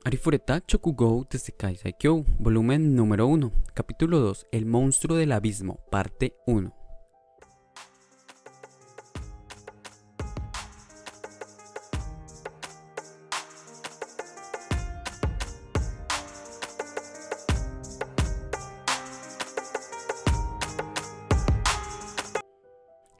Arifureta Chokugou Tesekai Saikyo, volumen número 1, capítulo 2, El monstruo del abismo, parte 1.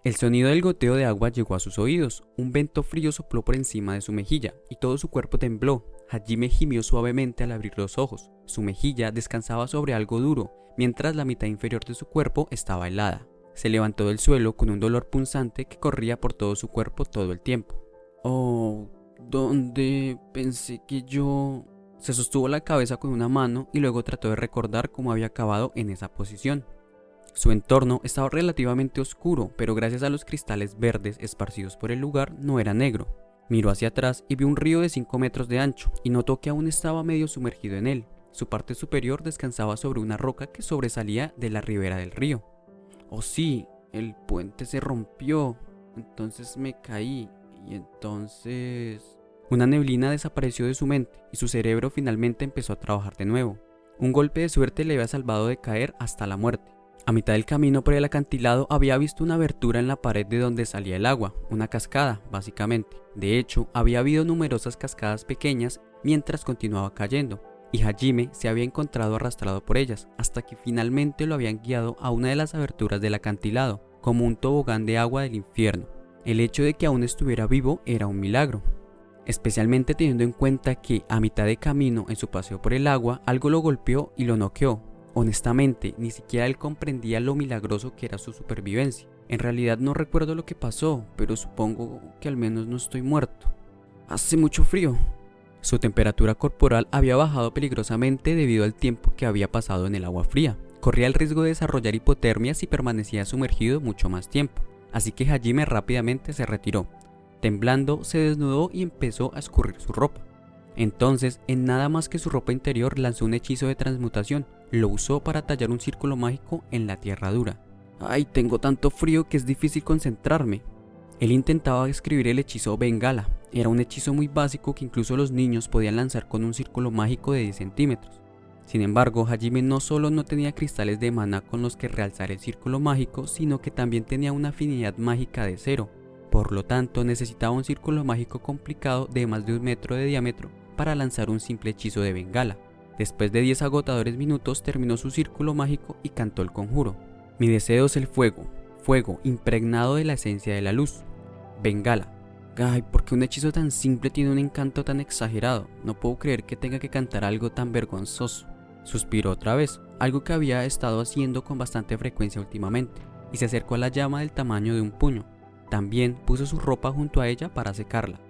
El sonido del goteo de agua llegó a sus oídos, un viento frío sopló por encima de su mejilla y todo su cuerpo tembló. Hajime gimió suavemente al abrir los ojos. Su mejilla descansaba sobre algo duro, mientras la mitad inferior de su cuerpo estaba helada. Se levantó del suelo con un dolor punzante que corría por todo su cuerpo todo el tiempo. Oh, ¿dónde pensé que yo...? Se sostuvo la cabeza con una mano y luego trató de recordar cómo había acabado en esa posición. Su entorno estaba relativamente oscuro, pero gracias a los cristales verdes esparcidos por el lugar no era negro. Miró hacia atrás y vio un río de 5 metros de ancho y notó que aún estaba medio sumergido en él. Su parte superior descansaba sobre una roca que sobresalía de la ribera del río. Oh sí, el puente se rompió, entonces me caí y entonces... Una neblina desapareció de su mente y su cerebro finalmente empezó a trabajar de nuevo. Un golpe de suerte le había salvado de caer hasta la muerte. A mitad del camino por el acantilado había visto una abertura en la pared de donde salía el agua, una cascada, básicamente. De hecho, había habido numerosas cascadas pequeñas mientras continuaba cayendo, y Hajime se había encontrado arrastrado por ellas, hasta que finalmente lo habían guiado a una de las aberturas del acantilado, como un tobogán de agua del infierno. El hecho de que aún estuviera vivo era un milagro, especialmente teniendo en cuenta que a mitad de camino en su paseo por el agua, algo lo golpeó y lo noqueó. Honestamente, ni siquiera él comprendía lo milagroso que era su supervivencia. En realidad no recuerdo lo que pasó, pero supongo que al menos no estoy muerto. Hace mucho frío. Su temperatura corporal había bajado peligrosamente debido al tiempo que había pasado en el agua fría. Corría el riesgo de desarrollar hipotermia si permanecía sumergido mucho más tiempo, así que Hajime rápidamente se retiró. Temblando, se desnudó y empezó a escurrir su ropa. Entonces, en nada más que su ropa interior, lanzó un hechizo de transmutación. Lo usó para tallar un círculo mágico en la tierra dura. ¡Ay, tengo tanto frío que es difícil concentrarme! Él intentaba escribir el hechizo Bengala. Era un hechizo muy básico que incluso los niños podían lanzar con un círculo mágico de 10 centímetros. Sin embargo, Hajime no solo no tenía cristales de maná con los que realzar el círculo mágico, sino que también tenía una afinidad mágica de 0. Por lo tanto, necesitaba un círculo mágico complicado de más de 1 metro de diámetro para lanzar un simple hechizo de Bengala. Después de 10 agotadores minutos terminó su círculo mágico y cantó el conjuro. Mi deseo es el fuego, fuego impregnado de la esencia de la luz. Bengala. Ay, ¿por qué un hechizo tan simple tiene un encanto tan exagerado? No puedo creer que tenga que cantar algo tan vergonzoso. Suspiró otra vez, algo que había estado haciendo con bastante frecuencia últimamente, y se acercó a la llama del tamaño de un puño. También puso su ropa junto a ella para secarla.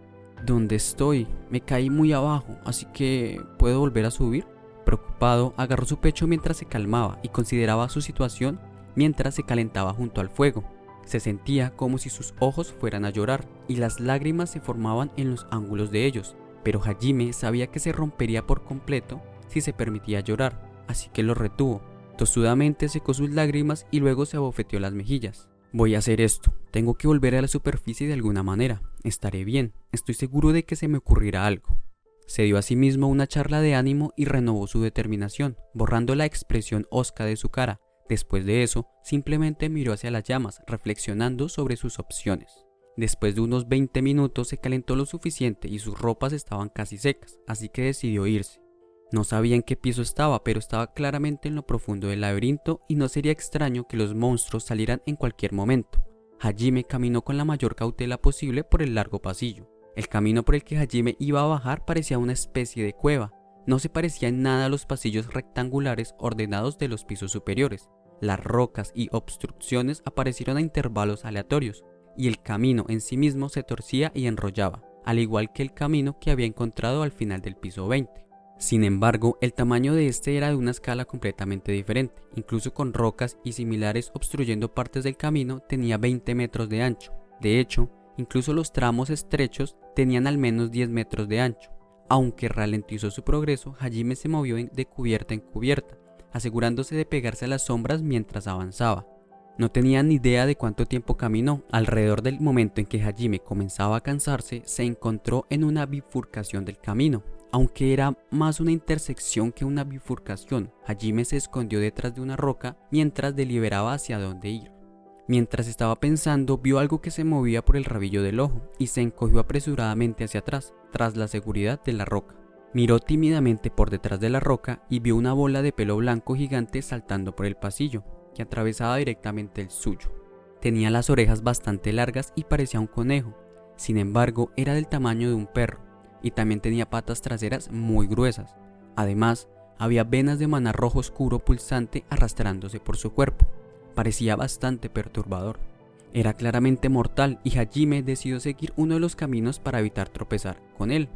¿Dónde estoy? Me caí muy abajo, así que ¿puedo volver a subir? Preocupado, agarró su pecho mientras se calmaba y consideraba su situación mientras se calentaba junto al fuego. Se sentía como si sus ojos fueran a llorar y las lágrimas se formaban en los ángulos de ellos, pero Hajime sabía que se rompería por completo si se permitía llorar, así que lo retuvo. Tosudamente secó sus lágrimas y luego se abofeteó las mejillas. Voy a hacer esto, tengo que volver a la superficie de alguna manera, estaré bien, estoy seguro de que se me ocurrirá algo. Se dio a sí mismo una charla de ánimo y renovó su determinación, borrando la expresión hosca de su cara. Después de eso, simplemente miró hacia las llamas, reflexionando sobre sus opciones. Después de unos 20 minutos se calentó lo suficiente y sus ropas estaban casi secas, así que decidió irse. No sabía en qué piso estaba, pero estaba claramente en lo profundo del laberinto y no sería extraño que los monstruos salieran en cualquier momento. Hajime caminó con la mayor cautela posible por el largo pasillo. El camino por el que Hajime iba a bajar parecía una especie de cueva. No se parecía en nada a los pasillos rectangulares ordenados de los pisos superiores. Las rocas y obstrucciones aparecieron a intervalos aleatorios, y el camino en sí mismo se torcía y enrollaba, al igual que el camino que había encontrado al final del piso 20. Sin embargo, el tamaño de este era de una escala completamente diferente, incluso con rocas y similares obstruyendo partes del camino tenía 20 metros de ancho. De hecho, incluso los tramos estrechos tenían al menos 10 metros de ancho. Aunque ralentizó su progreso, Hajime se movió de cubierta en cubierta, asegurándose de pegarse a las sombras mientras avanzaba. No tenía ni idea de cuánto tiempo caminó. Alrededor del momento en que Hajime comenzaba a cansarse, se encontró en una bifurcación del camino. Aunque era más una intersección que una bifurcación, Hajime se escondió detrás de una roca mientras deliberaba hacia dónde ir. Mientras estaba pensando, vio algo que se movía por el rabillo del ojo y se encogió apresuradamente hacia atrás, tras la seguridad de la roca. Miró tímidamente por detrás de la roca y vio una bola de pelo blanco gigante saltando por el pasillo, que atravesaba directamente el suyo. Tenía las orejas bastante largas y parecía un conejo, sin embargo era del tamaño de un perro, y también tenía patas traseras muy gruesas. Además, había venas de maná rojo oscuro pulsante arrastrándose por su cuerpo. Parecía bastante perturbador. Era claramente mortal y Hajime decidió seguir uno de los caminos para evitar tropezar con él.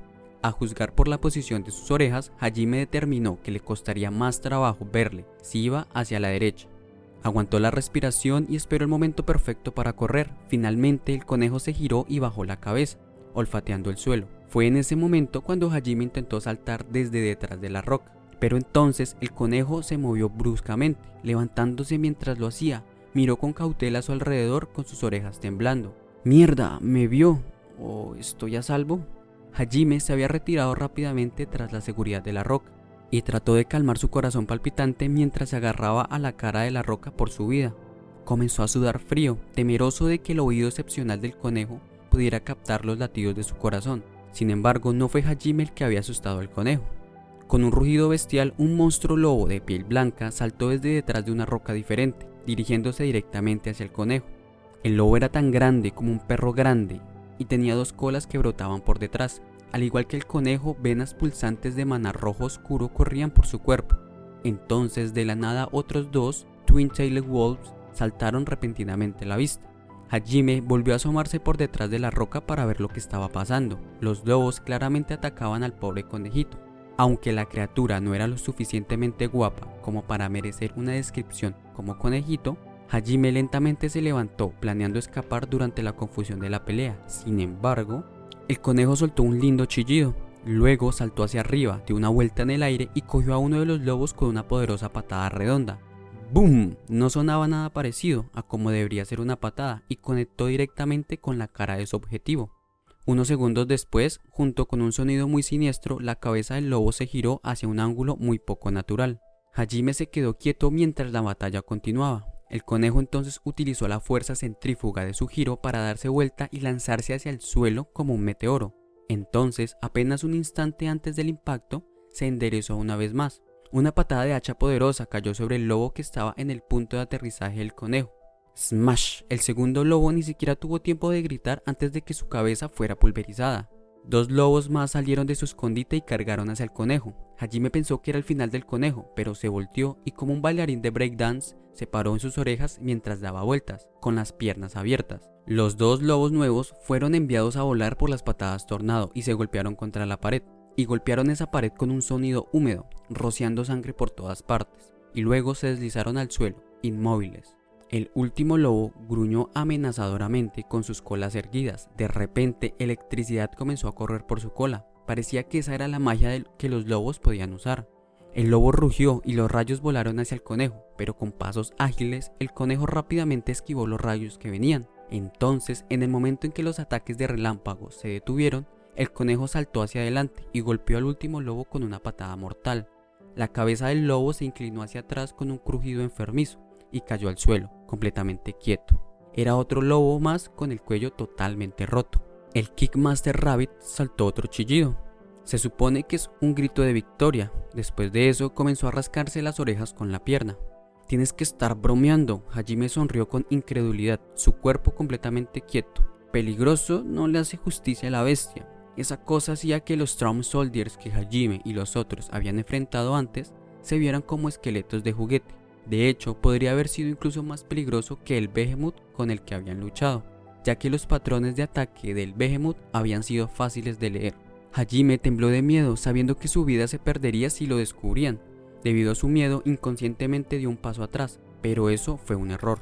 A juzgar por la posición de sus orejas, Hajime determinó que le costaría más trabajo verle si iba hacia la derecha. Aguantó la respiración y esperó el momento perfecto para correr. Finalmente el conejo se giró y bajó la cabeza, olfateando el suelo. Fue en ese momento cuando Hajime intentó saltar desde detrás de la roca, pero entonces el conejo se movió bruscamente, levantándose mientras lo hacía. Miró con cautela a su alrededor con sus orejas temblando. ¡Mierda! ¿Me vio? ¿O estoy a salvo? Hajime se había retirado rápidamente tras la seguridad de la roca y trató de calmar su corazón palpitante mientras se agarraba a la cara de la roca por su vida. Comenzó a sudar frío, temeroso de que el oído excepcional del conejo pudiera captar los latidos de su corazón. Sin embargo, no fue Hajime el que había asustado al conejo. Con un rugido bestial, un monstruo lobo de piel blanca saltó desde detrás de una roca diferente, dirigiéndose directamente hacia el conejo. El lobo era tan grande como un perro grande y tenía dos colas que brotaban por detrás. Al igual que el conejo, venas pulsantes de maná rojo oscuro corrían por su cuerpo. Entonces, de la nada, otros dos Twin-Tailed Wolves saltaron repentinamente a la vista. Hajime volvió a asomarse por detrás de la roca para ver lo que estaba pasando. Los lobos claramente atacaban al pobre conejito. Aunque la criatura no era lo suficientemente guapa como para merecer una descripción como conejito, Hajime lentamente se levantó, planeando escapar durante la confusión de la pelea. Sin embargo, el conejo soltó un lindo chillido, luego saltó hacia arriba, dio una vuelta en el aire y cogió a uno de los lobos con una poderosa patada redonda. ¡Boom! No sonaba nada parecido a como debería ser una patada y conectó directamente con la cara de su objetivo. Unos segundos después, junto con un sonido muy siniestro, la cabeza del lobo se giró hacia un ángulo muy poco natural. Hajime se quedó quieto mientras la batalla continuaba. El conejo entonces utilizó la fuerza centrífuga de su giro para darse vuelta y lanzarse hacia el suelo como un meteoro. Entonces, apenas un instante antes del impacto, se enderezó una vez más. Una patada de hacha poderosa cayó sobre el lobo que estaba en el punto de aterrizaje del conejo. ¡Smash! El segundo lobo ni siquiera tuvo tiempo de gritar antes de que su cabeza fuera pulverizada. Dos lobos más salieron de su escondite y cargaron hacia el conejo. Hajime pensó que era el final del conejo, pero se volteó y como un bailarín de breakdance, se paró en sus orejas mientras daba vueltas, con las piernas abiertas. Los dos lobos nuevos fueron enviados a volar por las patadas tornado y se golpearon contra la pared. Y golpearon esa pared con un sonido húmedo, rociando sangre por todas partes. Y luego se deslizaron al suelo, inmóviles. El último lobo gruñó amenazadoramente con sus colas erguidas. De repente, electricidad comenzó a correr por su cola. Parecía que esa era la magia que los lobos podían usar. El lobo rugió y los rayos volaron hacia el conejo, pero con pasos ágiles, el conejo rápidamente esquivó los rayos que venían. Entonces, en el momento en que los ataques de relámpagos se detuvieron, el conejo saltó hacia adelante y golpeó al último lobo con una patada mortal. La cabeza del lobo se inclinó hacia atrás con un crujido enfermizo y cayó al suelo, completamente quieto. Era otro lobo más con el cuello totalmente roto. El Kickmaster Rabbit saltó otro chillido. Se supone que es un grito de victoria. Después de eso comenzó a rascarse las orejas con la pierna. «Tienes que estar bromeando», Hajime sonrió con incredulidad, su cuerpo completamente quieto. «Peligroso no le hace justicia a la bestia». Esa cosa hacía que los Storm Soldiers que Hajime y los otros habían enfrentado antes se vieran como esqueletos de juguete. De hecho, podría haber sido incluso más peligroso que el Behemoth con el que habían luchado, ya que los patrones de ataque del Behemoth habían sido fáciles de leer. Hajime tembló de miedo, sabiendo que su vida se perdería si lo descubrían. Debido a su miedo, inconscientemente dio un paso atrás, pero eso fue un error.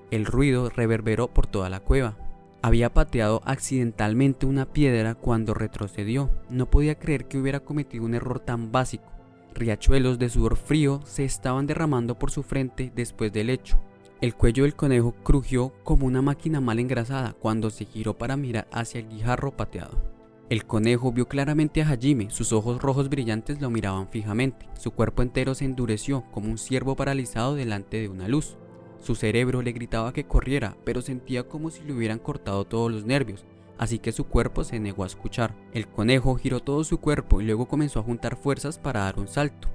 El ruido reverberó por toda la cueva. Había pateado accidentalmente una piedra cuando retrocedió. No podía creer que hubiera cometido un error tan básico. Riachuelos de sudor frío se estaban derramando por su frente después del hecho. El cuello del conejo crujió como una máquina mal engrasada cuando se giró para mirar hacia el guijarro pateado. El conejo vio claramente a Hajime, sus ojos rojos brillantes lo miraban fijamente, su cuerpo entero se endureció como un ciervo paralizado delante de una luz. Su cerebro le gritaba que corriera, pero sentía como si le hubieran cortado todos los nervios, así que su cuerpo se negó a escuchar. El conejo giró todo su cuerpo y luego comenzó a juntar fuerzas para dar un salto.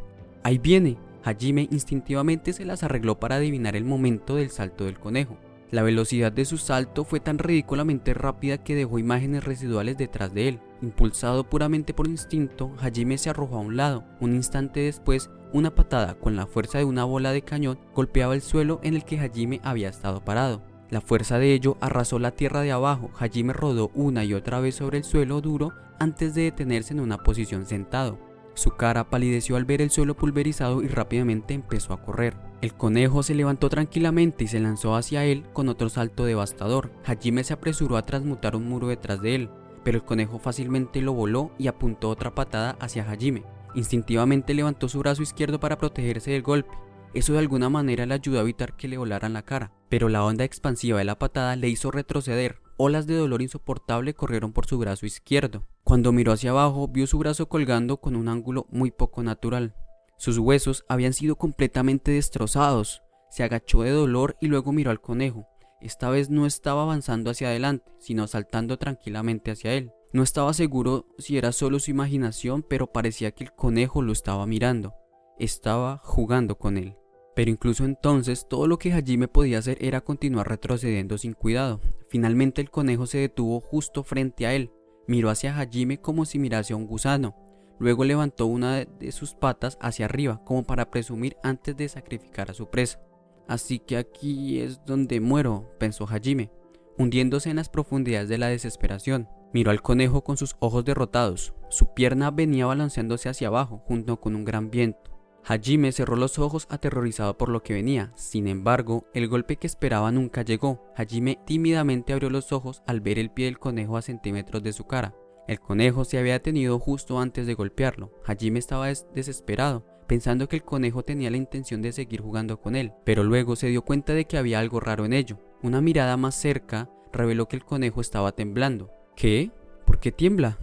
¡Ahí viene! Hajime instintivamente se las arregló para adivinar el momento del salto del conejo. La velocidad de su salto fue tan ridículamente rápida que dejó imágenes residuales detrás de él. Impulsado puramente por instinto, Hajime se arrojó a un lado. Un instante después, una patada con la fuerza de una bola de cañón golpeaba el suelo en el que Hajime había estado parado. La fuerza de ello arrasó la tierra de abajo. Hajime rodó una y otra vez sobre el suelo duro antes de detenerse en una posición sentado. Su cara palideció al ver el suelo pulverizado y rápidamente empezó a correr. El conejo se levantó tranquilamente y se lanzó hacia él con otro salto devastador. Hajime se apresuró a transmutar un muro detrás de él, pero el conejo fácilmente lo voló y apuntó otra patada hacia Hajime. Instintivamente levantó su brazo izquierdo para protegerse del golpe. Eso de alguna manera le ayudó a evitar que le volaran la cara, pero la onda expansiva de la patada le hizo retroceder. Olas de dolor insoportable corrieron por su brazo izquierdo. Cuando miró hacia abajo, vio su brazo colgando con un ángulo muy poco natural. Sus huesos habían sido completamente destrozados. Se agachó de dolor y luego miró al conejo. Esta vez no estaba avanzando hacia adelante, sino saltando tranquilamente hacia él. No estaba seguro si era solo su imaginación, pero parecía que el conejo lo estaba mirando. Estaba jugando con él. Pero incluso entonces, todo lo que Hajime podía hacer era continuar retrocediendo sin cuidado. Finalmente el conejo se detuvo justo frente a él. Miró hacia Hajime como si mirase a un gusano. Luego levantó una de sus patas hacia arriba, como para presumir antes de sacrificar a su presa. Así que aquí es donde muero, pensó Hajime, hundiéndose en las profundidades de la desesperación. Miró al conejo con sus ojos derrotados. Su pierna venía balanceándose hacia abajo, junto con un gran viento. Hajime cerró los ojos aterrorizado por lo que venía. Sin embargo, el golpe que esperaba nunca llegó. Hajime tímidamente abrió los ojos al ver el pie del conejo a centímetros de su cara. El conejo se había detenido justo antes de golpearlo. Hajime estaba desesperado, pensando que el conejo tenía la intención de seguir jugando con él, pero luego se dio cuenta de que había algo raro en ello. Una mirada más cerca reveló que el conejo estaba temblando. ¿Qué? ¿Por qué tiembla?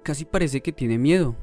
Casi parece que tiene miedo.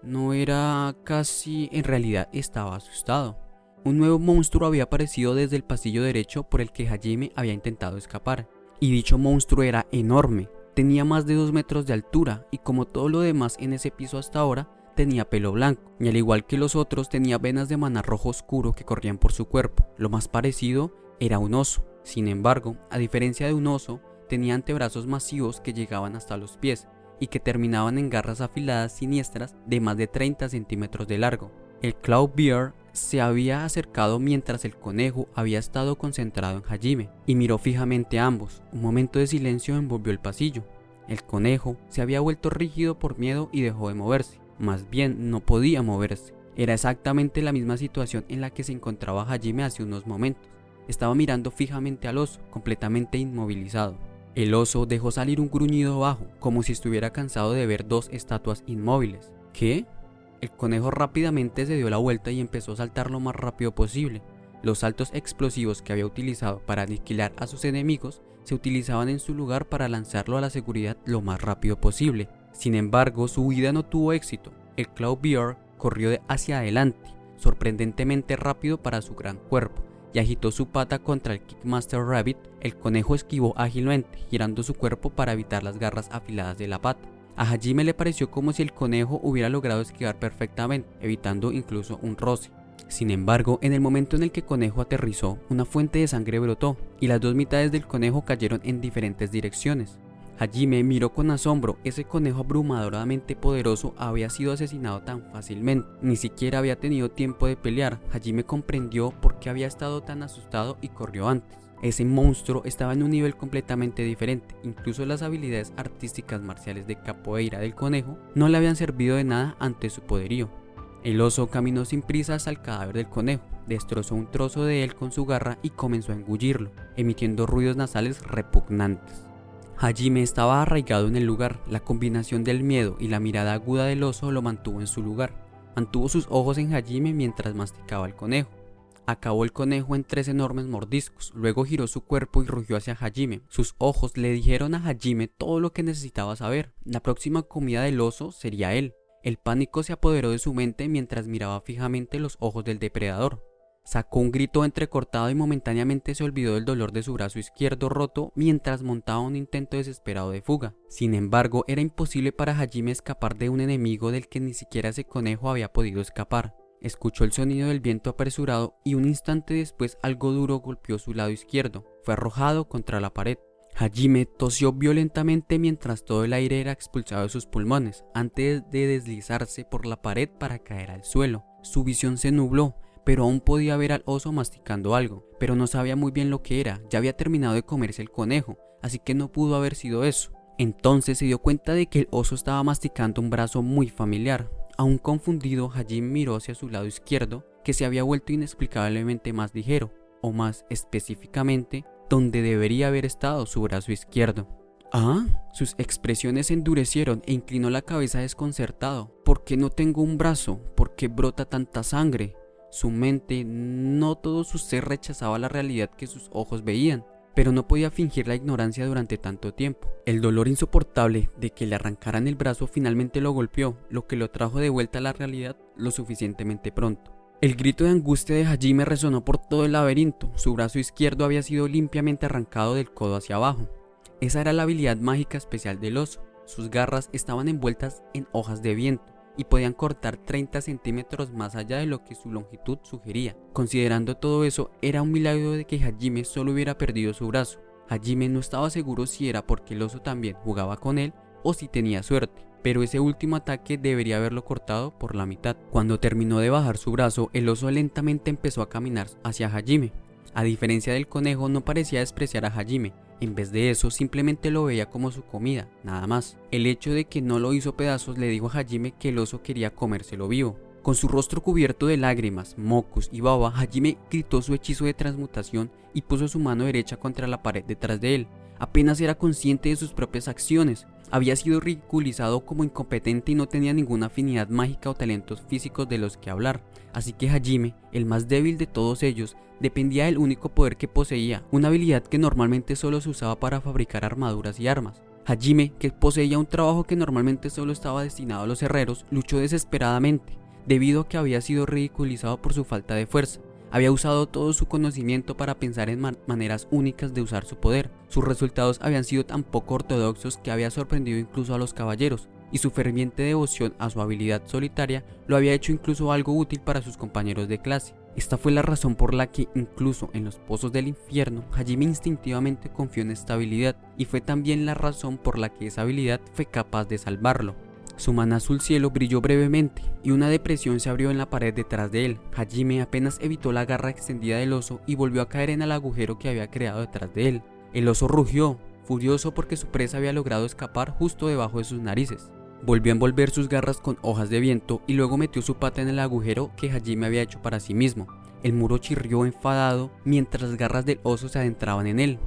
No era casi, en realidad estaba asustado. Un nuevo monstruo había aparecido desde el pasillo derecho por el que Hajime había intentado escapar. Y dicho monstruo era enorme. Tenía más de 2 metros de altura y como todo lo demás en ese piso hasta ahora, tenía pelo blanco. Y al igual que los otros, tenía venas de maná rojo oscuro que corrían por su cuerpo. Lo más parecido era un oso. Sin embargo, a diferencia de un oso, tenía antebrazos masivos que llegaban hasta los pies y que terminaban en garras afiladas siniestras de más de 30 centímetros de largo. El Cloud Bear se había acercado mientras el conejo había estado concentrado en Hajime y miró fijamente a ambos. Un momento de silencio envolvió el pasillo. El conejo se había vuelto rígido por miedo y dejó de moverse. Más bien, no podía moverse. Era exactamente la misma situación en la que se encontraba Hajime hace unos momentos. Estaba mirando fijamente al oso, completamente inmovilizado. El oso dejó salir un gruñido bajo, como si estuviera cansado de ver 2 estatuas inmóviles. ¿Qué? El conejo rápidamente se dio la vuelta y empezó a saltar lo más rápido posible. Los saltos explosivos que había utilizado para aniquilar a sus enemigos se utilizaban en su lugar para lanzarlo a la seguridad lo más rápido posible. Sin embargo, su huida no tuvo éxito. El Cloud Bear corrió hacia adelante, sorprendentemente rápido para su gran cuerpo, y agitó su pata contra el Kickmaster Rabbit. El conejo esquivó ágilmente, girando su cuerpo para evitar las garras afiladas de la pata. A Hajime le pareció como si el conejo hubiera logrado esquivar perfectamente, evitando incluso un roce. Sin embargo, en el momento en el que el conejo aterrizó, una fuente de sangre brotó, y las 2 mitades del conejo cayeron en diferentes direcciones. Hajime miró con asombro. Ese conejo abrumadoramente poderoso había sido asesinado tan fácilmente. Ni siquiera había tenido tiempo de pelear. Hajime comprendió por qué había estado tan asustado y corrió antes. Ese monstruo estaba en un nivel completamente diferente. Incluso las habilidades artísticas marciales de capoeira del conejo no le habían servido de nada ante su poderío. El oso caminó sin prisa hasta el cadáver del conejo, destrozó un trozo de él con su garra y comenzó a engullirlo, emitiendo ruidos nasales repugnantes. Hajime estaba arraigado en el lugar. La combinación del miedo y la mirada aguda del oso lo mantuvo en su lugar. Mantuvo sus ojos en Hajime mientras masticaba el conejo. Acabó el conejo en 3 enormes mordiscos, luego giró su cuerpo y rugió hacia Hajime. Sus ojos le dijeron a Hajime todo lo que necesitaba saber. La próxima comida del oso sería él. El pánico se apoderó de su mente mientras miraba fijamente los ojos del depredador. Sacó un grito entrecortado y momentáneamente se olvidó del dolor de su brazo izquierdo roto mientras montaba un intento desesperado de fuga. Sin embargo, era imposible para Hajime escapar de un enemigo del que ni siquiera ese conejo había podido escapar. Escuchó el sonido del viento apresurado y un instante después algo duro golpeó su lado izquierdo. Fue arrojado contra la pared. Hajime tosió violentamente mientras todo el aire era expulsado de sus pulmones, antes de deslizarse por la pared para caer al suelo. Su visión se nubló, pero aún podía ver al oso masticando algo, pero no sabía muy bien lo que era. Ya había terminado de comerse el conejo, así que no pudo haber sido eso. Entonces se dio cuenta de que el oso estaba masticando un brazo muy familiar. Aún confundido, Hajime miró hacia su lado izquierdo, que se había vuelto inexplicablemente más ligero, o más específicamente, donde debería haber estado su brazo izquierdo. Ah, sus expresiones se endurecieron e inclinó la cabeza desconcertado. ¿Por qué no tengo un brazo? ¿Por qué brota tanta sangre? Su mente, no todo su ser rechazaba la realidad que sus ojos veían, pero no podía fingir la ignorancia durante tanto tiempo. El dolor insoportable de que le arrancaran el brazo finalmente lo golpeó, lo que lo trajo de vuelta a la realidad lo suficientemente pronto. El grito de angustia de Hajime resonó por todo el laberinto. Su brazo izquierdo había sido limpiamente arrancado del codo hacia abajo. Esa era la habilidad mágica especial del oso. Sus garras estaban envueltas en hojas de viento y podían cortar 30 centímetros más allá de lo que su longitud sugería. Considerando todo eso, era un milagro de que Hajime solo hubiera perdido su brazo. Hajime no estaba seguro si era porque el oso también jugaba con él o si tenía suerte, pero ese último ataque debería haberlo cortado por la mitad. Cuando terminó de bajar su brazo, el oso lentamente empezó a caminar hacia Hajime. A diferencia del conejo, no parecía despreciar a Hajime. En vez de eso, simplemente lo veía como su comida, nada más. El hecho de que no lo hizo pedazos le dijo a Hajime que el oso quería comérselo vivo. Con su rostro cubierto de lágrimas, mocos y baba, Hajime gritó su hechizo de transmutación y puso su mano derecha contra la pared detrás de él. Apenas era consciente de sus propias acciones. Había sido ridiculizado como incompetente y no tenía ninguna afinidad mágica o talentos físicos de los que hablar. Así que Hajime, el más débil de todos ellos, dependía del único poder que poseía, una habilidad que normalmente solo se usaba para fabricar armaduras y armas. Hajime, que poseía un trabajo que normalmente solo estaba destinado a los herreros, luchó desesperadamente, debido a que había sido ridiculizado por su falta de fuerza. Había usado todo su conocimiento para pensar en maneras únicas de usar su poder. Sus resultados habían sido tan poco ortodoxos que había sorprendido incluso a los caballeros, y su ferviente devoción a su habilidad solitaria lo había hecho incluso algo útil para sus compañeros de clase. Esta fue la razón por la que, incluso en los pozos del infierno, Hajime instintivamente confió en esta habilidad, y fue también la razón por la que esa habilidad fue capaz de salvarlo. Su maná azul cielo brilló brevemente, y una depresión se abrió en la pared detrás de él. Hajime apenas evitó la garra extendida del oso y volvió a caer en el agujero que había creado detrás de él. El oso rugió, furioso porque su presa había logrado escapar justo debajo de sus narices. Volvió a envolver sus garras con hojas de viento y luego metió su pata en el agujero que Hajime había hecho para sí mismo. El muro chirrió enfadado mientras las garras del oso se adentraban en él.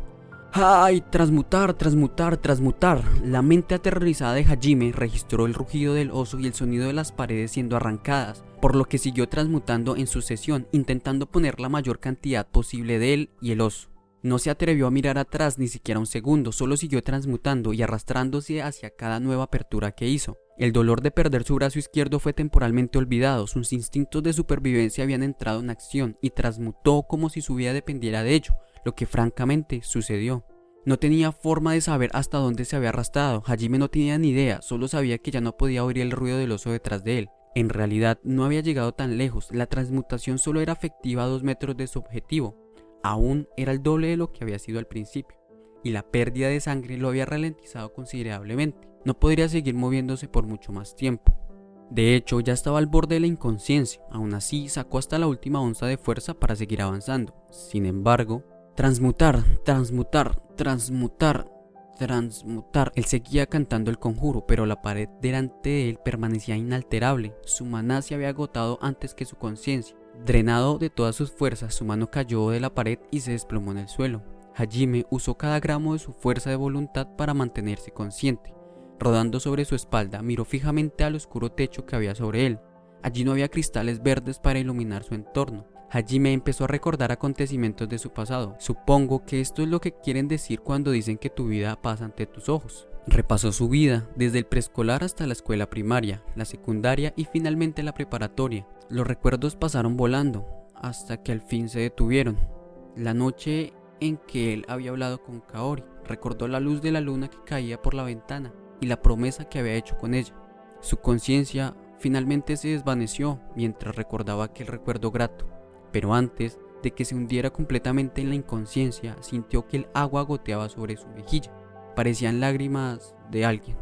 ¡Ay! Transmutar, transmutar, transmutar. La mente aterrorizada de Hajime registró el rugido del oso y el sonido de las paredes siendo arrancadas, por lo que siguió transmutando en sucesión, intentando poner la mayor cantidad posible de él y el oso. No se atrevió a mirar atrás ni siquiera un segundo, solo siguió transmutando y arrastrándose hacia cada nueva apertura que hizo. El dolor de perder su brazo izquierdo fue temporalmente olvidado, sus instintos de supervivencia habían entrado en acción y transmutó como si su vida dependiera de ello, lo que francamente sucedió. No tenía forma de saber hasta dónde se había arrastrado. Hajime no tenía ni idea, solo sabía que ya no podía oír el ruido del oso detrás de él. En realidad no había llegado tan lejos, la transmutación solo era efectiva a 2 metros de su objetivo. Aún era el doble de lo que había sido al principio, y la pérdida de sangre lo había ralentizado considerablemente. No podría seguir moviéndose por mucho más tiempo. De hecho, ya estaba al borde de la inconsciencia. Aún así, sacó hasta la última onza de fuerza para seguir avanzando. Sin embargo, transmutar, transmutar, transmutar, transmutar. Él seguía cantando el conjuro, pero la pared delante de él permanecía inalterable. Su maná se había agotado antes que su conciencia. Drenado de todas sus fuerzas, su mano cayó de la pared y se desplomó en el suelo. Hajime usó cada gramo de su fuerza de voluntad para mantenerse consciente. Rodando sobre su espalda, miró fijamente al oscuro techo que había sobre él. Allí no había cristales verdes para iluminar su entorno. Hajime empezó a recordar acontecimientos de su pasado. Supongo que esto es lo que quieren decir cuando dicen que tu vida pasa ante tus ojos. Repasó su vida, desde el preescolar hasta la escuela primaria, la secundaria y finalmente la preparatoria. Los recuerdos pasaron volando, hasta que al fin se detuvieron. La noche en que él había hablado con Kaori, recordó la luz de la luna que caía por la ventana y la promesa que había hecho con ella. Su conciencia finalmente se desvaneció mientras recordaba aquel recuerdo grato, pero antes de que se hundiera completamente en la inconsciencia, sintió que el agua goteaba sobre su mejilla. Parecían lágrimas de alguien.